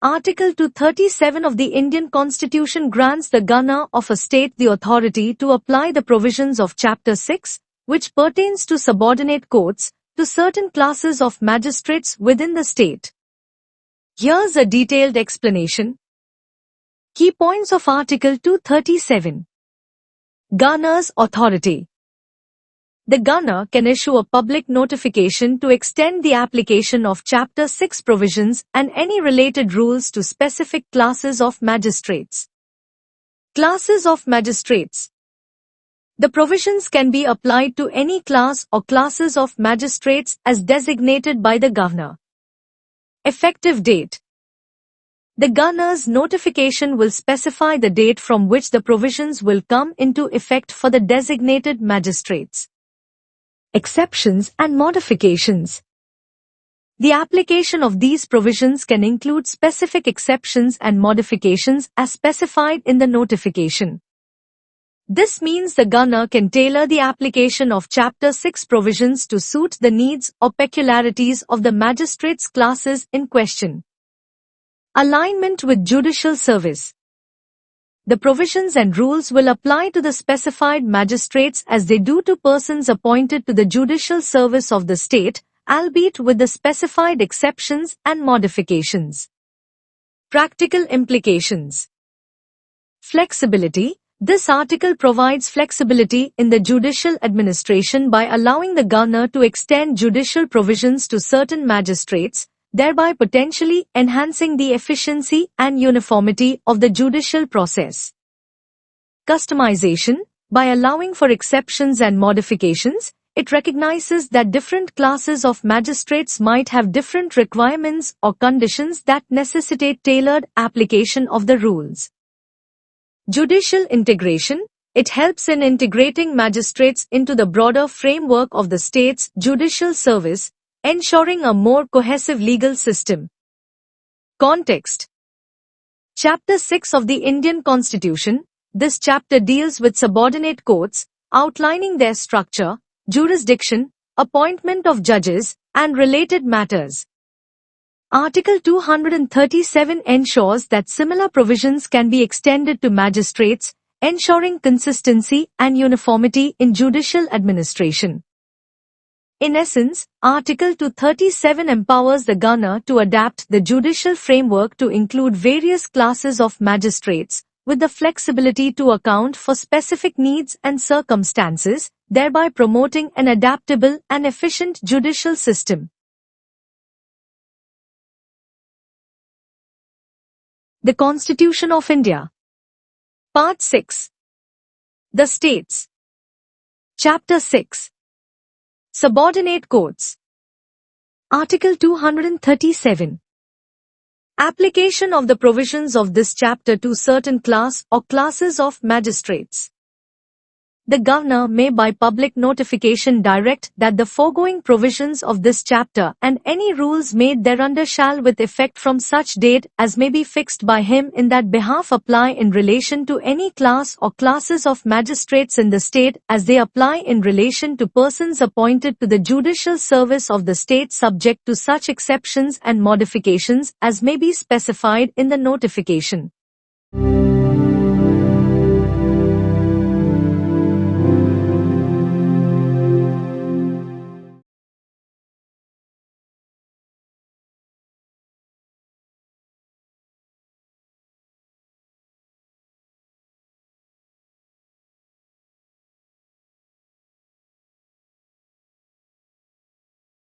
Article 237 of the Indian Constitution grants the governor of a state the authority to apply the provisions of Chapter 6, which pertains to subordinate courts, to certain classes of magistrates within the state. Here's a detailed explanation. Key points of Article 237. Governor's authority. The governor can issue a public notification to extend the application of Chapter 6 provisions and any related rules to specific classes of magistrates. Classes of magistrates. The provisions can be applied to any class or classes of magistrates as designated by the governor. Effective date. The governor's notification will specify the date from which the provisions will come into effect for the designated magistrates. Exceptions and modifications. The application of these provisions can include specific exceptions and modifications as specified in the notification. This means the governor can tailor the application of Chapter 6 provisions to suit the needs or peculiarities of the magistrates' classes in question. Alignment with judicial service. The provisions and rules will apply to the specified magistrates as they do to persons appointed to the judicial service of the state, albeit with the specified exceptions and modifications. Practical implications. Flexibility. This article provides flexibility in the judicial administration by allowing the governor to extend judicial provisions to certain magistrates, thereby potentially enhancing the efficiency and uniformity of the judicial process. Customization. By allowing for exceptions and modifications, it recognizes that different classes of magistrates might have different requirements or conditions that necessitate tailored application of the rules. Judicial integration. It helps in integrating magistrates into the broader framework of the state's judicial service, ensuring a more cohesive legal system. Context. Chapter 6 of the Indian Constitution. This chapter deals with subordinate courts, outlining their structure, jurisdiction, appointment of judges, and related matters. Article 237 ensures that similar provisions can be extended to magistrates, ensuring consistency and uniformity in judicial administration. In essence, Article 237 empowers the governor to adapt the judicial framework to include various classes of magistrates, with the flexibility to account for specific needs and circumstances, thereby promoting an adaptable and efficient judicial system. The Constitution of India. Part 6. The States. Chapter 6. Subordinate courts. Article 237. Application of the provisions of this chapter to certain class or classes of magistrates. The governor may by public notification direct that the foregoing provisions of this chapter and any rules made thereunder shall with effect from such date as may be fixed by him in that behalf apply in relation to any class or classes of magistrates in the state as they apply in relation to persons appointed to the judicial service of the state subject to such exceptions and modifications as may be specified in the notification.